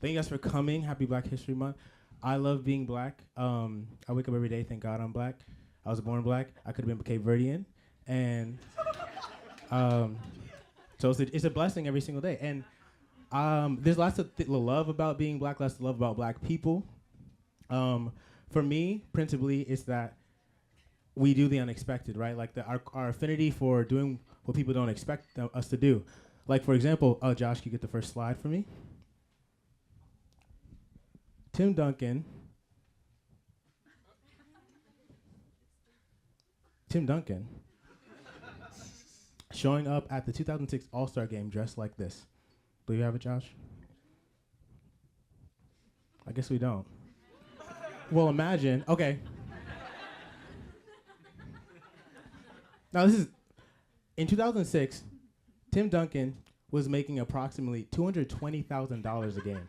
Thank you guys for coming. Happy Black History Month. I love being black. I wake up every day, thank God I'm black. I was born black. I could have been Cape Verdean. And um, so it's a blessing every single day. And there's lots of love about being black, lots of love about black people. For me, principally, it's that we do the unexpected, right? Like our affinity for doing what people don't expect us to do. Like, for example, Josh, can you get the first slide for me? Tim Duncan showing up at the 2006 All-Star Game dressed like this. Do you have it, Josh? I guess we don't. Well, imagine. Okay. Now, this is in 2006. Tim Duncan was making approximately $220,000 a game.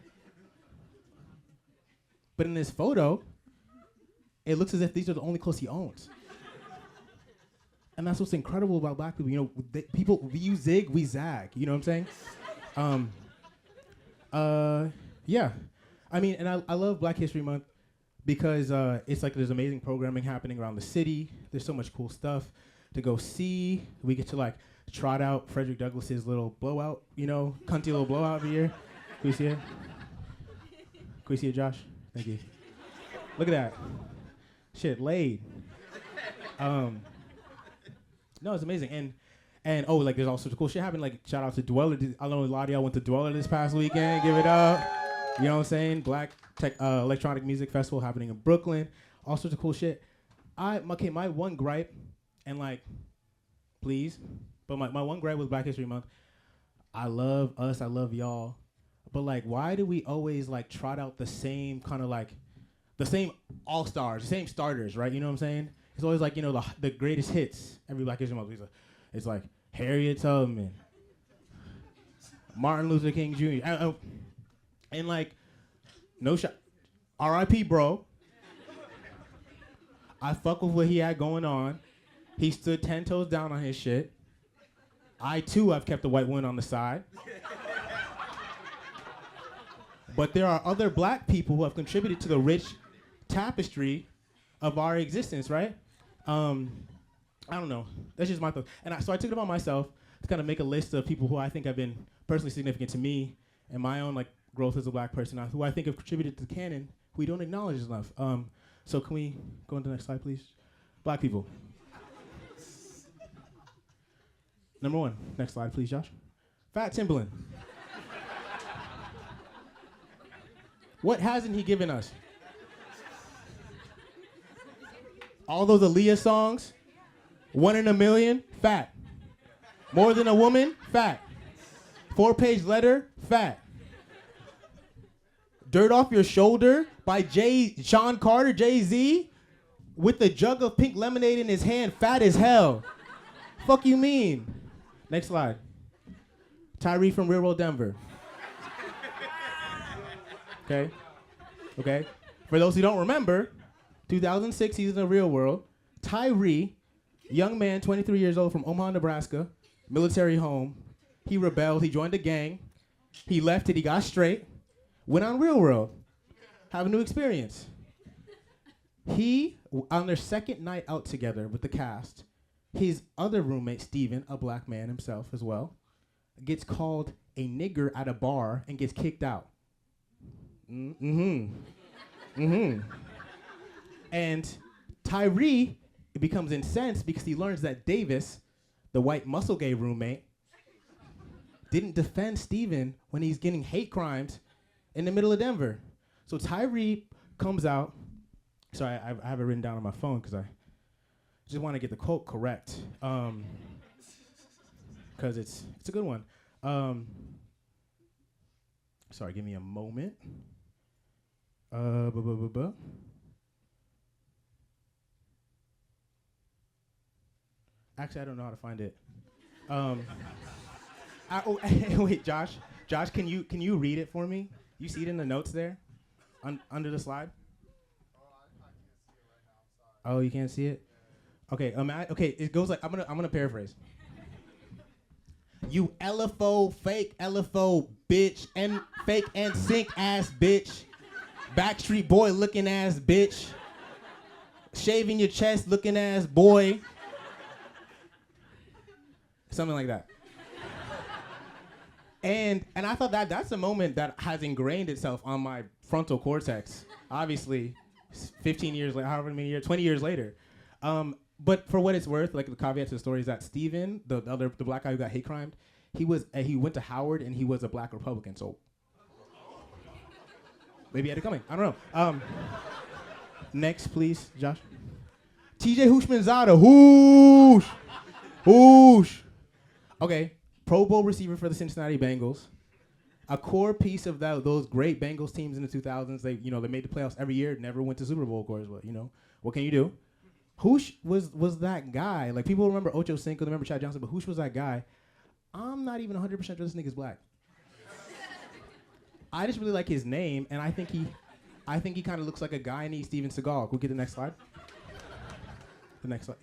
But in this photo, it looks as if these are the only clothes he owns. And that's what's incredible about black people. You know, people, you zig, we zag. You know what I'm saying? Yeah. I mean, and I love Black History Month because it's like there's amazing programming happening around the city. There's so much cool stuff to go see. We get to like trot out Frederick Douglass's little blowout, you know, cunty little blowout every year. Can we see it? Can we see it, Josh? Thank you. Look at that. Shit, laid. No, it's amazing. And oh, like there's all sorts of cool shit happening. Like shout out to Dweller. I know a lot of y'all went to Dweller this past weekend. Give it up. You know what I'm saying? Black Tech Electronic Music Festival happening in Brooklyn. All sorts of cool shit. My one gripe, and like, please, but my one gripe with Black History Month, I love us, I love y'all, but like, why do we always like trot out the same kind of like, the same all-stars, the same starters, right? You know what I'm saying? It's always like, you know, the greatest hits every Black History Month. It's like Harriet Tubman, Martin Luther King Jr., and like, no shot, R.I.P. bro. I fuck with what he had going on. He stood 10 toes down on his shit. I too have kept the white woman on the side. But there are other black people who have contributed to the rich tapestry of our existence, right? I don't know. That's just my thought. And so I took it upon myself to kind of make a list of people who I think have been personally significant to me and my own like growth as a black person, who I think have contributed to the canon, who we don't acknowledge enough. So can we go on to the next slide, please? Black people. Number one. Next slide, please, Josh. Fat Timbaland. What hasn't he given us? All those Aaliyah songs, 1 in a Million, fat. More Than a Woman, fat. 4-page letter, fat. Dirt Off Your Shoulder by Sean Carter, Jay-Z, with the jug of pink lemonade in his hand, fat as hell. Fuck you mean? Next slide. Tyree from Real World Denver. Okay. For those who don't remember, 2006 season of Real World, Tyree, young man, 23 years old from Omaha, Nebraska, military home. He rebelled. He joined a gang. He left it. He got straight. Went on Real World. Have a new experience. He, on their second night out together with the cast, his other roommate, Steven, a black man himself as well, gets called a nigger at a bar and gets kicked out. And Tyree becomes incensed because he learns that Davis, the white muscle gay roommate, didn't defend Steven when he's getting hate crimes in the middle of Denver. So Tyree comes out. Sorry, I have it written down on my phone because I just want to get the quote correct. Because it's a good one. Sorry, give me a moment. Actually, I don't know how to find it. Wait, Josh, can you read it for me? You see it in the notes there, under the slide? Oh, you can't see it? Okay, okay, it goes like, I'm gonna paraphrase. You LFO, fake LFO, bitch, and fake and sync ass bitch. Backstreet Boy looking ass bitch. Shaving your chest looking ass boy. Something like that. And I thought that's a moment that has ingrained itself on my frontal cortex. Obviously, 15 years later, however many years, 20 years later. But for what it's worth, like the caveat to the story is that Steven, the black guy who got hate crimed, he went to Howard and he was a black Republican. So maybe he had it coming. I don't know. Next, please, Josh. TJ Houshmandzadeh. Hoosh. Hoosh. Okay. Pro Bowl receiver for the Cincinnati Bengals. A core piece of those great Bengals teams in the 2000s. They made the playoffs every year. Never went to Super Bowl, of course, but what can you do? Hoosh was that guy. Like, people remember Ocho Cinco, they remember Chad Johnson, but Hoosh was that guy. I'm not even 100% sure this nigga's black. I just really like his name, and I think he kind of looks like a guy named Steven Seagal. Can we get the next slide? The next slide.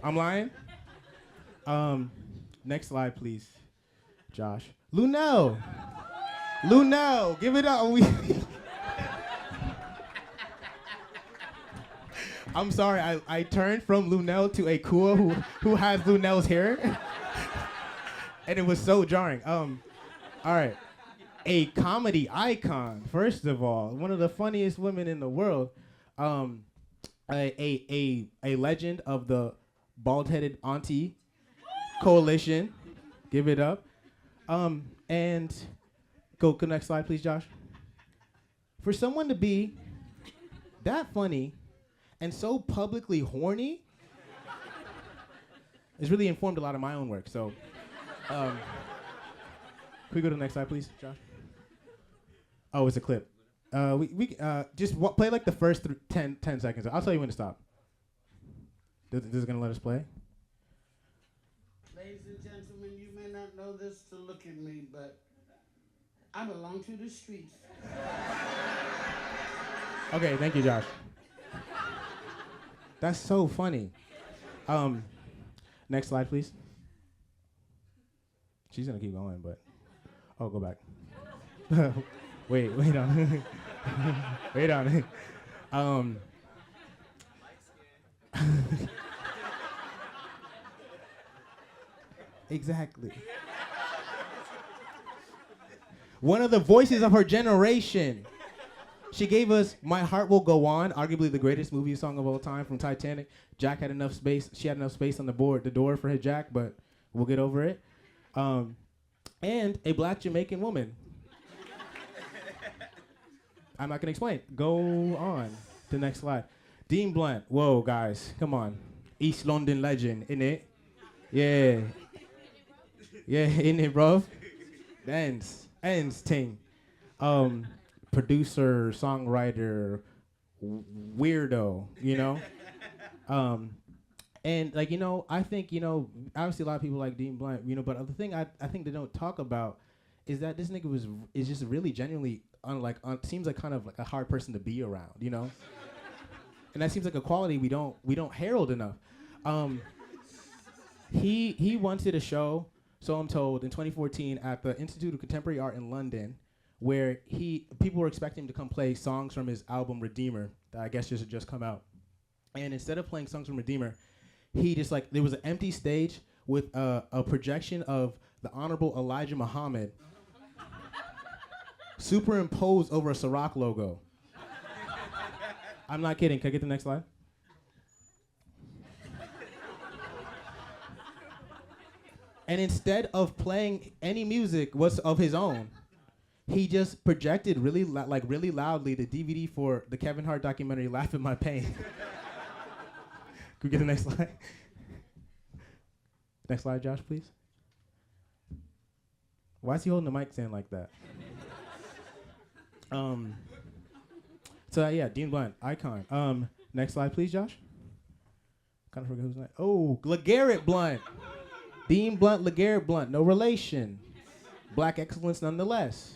I'm lying? Next slide, please, Josh. Lunel, give it up. I'm sorry, I turned from Lunel to Akua, who has Lunel's hair, and it was so jarring. All right, a comedy icon, first of all, one of the funniest women in the world, a legend of the bald-headed auntie coalition. Give it up. And go next slide, please, Josh. For someone to be that funny and so publicly horny has really informed a lot of my own work. So, can we go to the next slide, please, Josh? Oh, it's a clip. We just play like the first 10 seconds. I'll tell you when to stop. This is gonna let us play. Ladies and gentlemen, you may not know this to look at me, but I belong to the streets. Okay, thank you, Josh. That's so funny. Next slide, please. She's gonna keep going, but go back. wait on. Wait on. Exactly. One of the voices of her generation. She gave us My Heart Will Go On, arguably the greatest movie song of all time from Titanic. Jack had enough space. She had enough space on the door for his Jack, but we'll get over it. And a black Jamaican woman. I'm not going to explain. Go on to the next slide. Dean Blunt. Whoa, guys. Come on. East London legend, innit? Yeah. Yeah, innit, bro? Ends ting. Producer, songwriter, weirdo, And I think, obviously a lot of people like Dean Blunt, but the thing I think they don't talk about is that this nigga is just really genuinely seems like kind of like a hard person to be around, And that seems like a quality we don't herald enough. He once did a show, so I'm told, in 2014 at the Institute of Contemporary Art in London, where people were expecting him to come play songs from his album Redeemer that I guess just come out. And instead of playing songs from Redeemer, he just there was an empty stage with a projection of the Honorable Elijah Muhammad superimposed over a Ciroc logo. I'm not kidding. Can I get the next slide? And instead of playing any music of his own, he just projected really loudly the DVD for the Kevin Hart documentary Laugh at My Pain. Can we get the next slide? Next slide, Josh, please. Why is he holding the mic stand like that? Dean Blunt, icon. Next slide, please, Josh. Kind of forgot who's next. Oh, LeGarrette Blunt. Dean Blunt, LeGarrette Blunt, no relation. Black excellence nonetheless.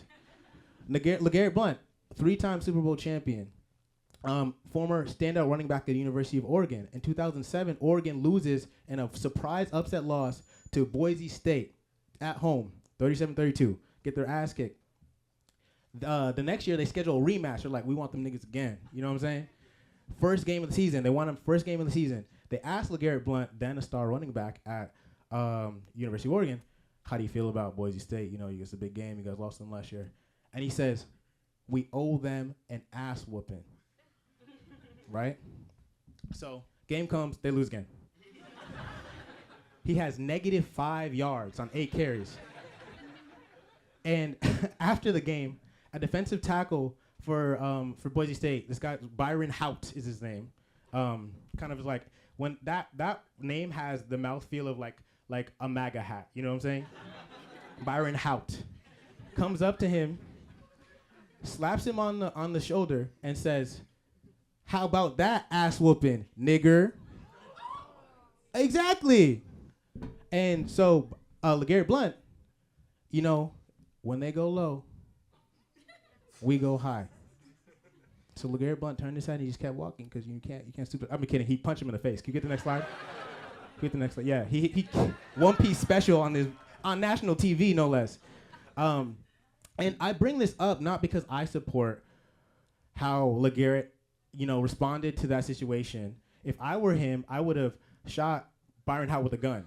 LeGarrette Blunt, 3-time Super Bowl champion. Former standout running back at the University of Oregon. In 2007, Oregon loses in a surprise upset loss to Boise State at home, 37-32. Get their ass kicked. The next year, they schedule a rematch. They're like, we want them niggas again. You know what I'm saying? First game of the season. They want them first game of the season. They asked LeGarrette Blount, then a star running back at University of Oregon, how do you feel about Boise State? You know, it's a big game. You guys lost them last year. And he says, we owe them an ass whooping. Right? So, game comes, they lose again. He has -5 yards on 8 carries. And after the game, a defensive tackle for Boise State, this guy, Byron Hout is his name, kind of is like, when that name has the mouthfeel of like a MAGA hat, you know what I'm saying? Byron Hout comes up to him, slaps him on the shoulder, and says, how about that ass whooping, nigger? Exactly. And so LeGarrette Blount, you know, when they go low, we go high. So LeGarrette Blount turned his head and he just kept walking because you can't stoop. I'm kidding. He punched him in the face. Can you get the next slide? Get the next slide. Yeah, he One Piece special on national TV, no less. And I bring this up not because I support how LeGarrette, responded to that situation. If I were him, I would have shot Byron Hout with a gun.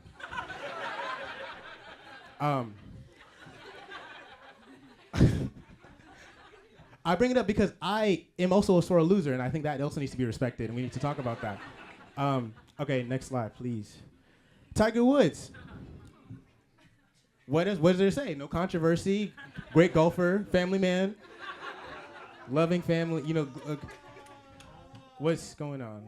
I bring it up because I am also a sore loser, and I think that also needs to be respected, and we need to talk about that. Okay, next slide, please. Tiger Woods. What does it say? No controversy, great golfer, family man, loving family, what's going on?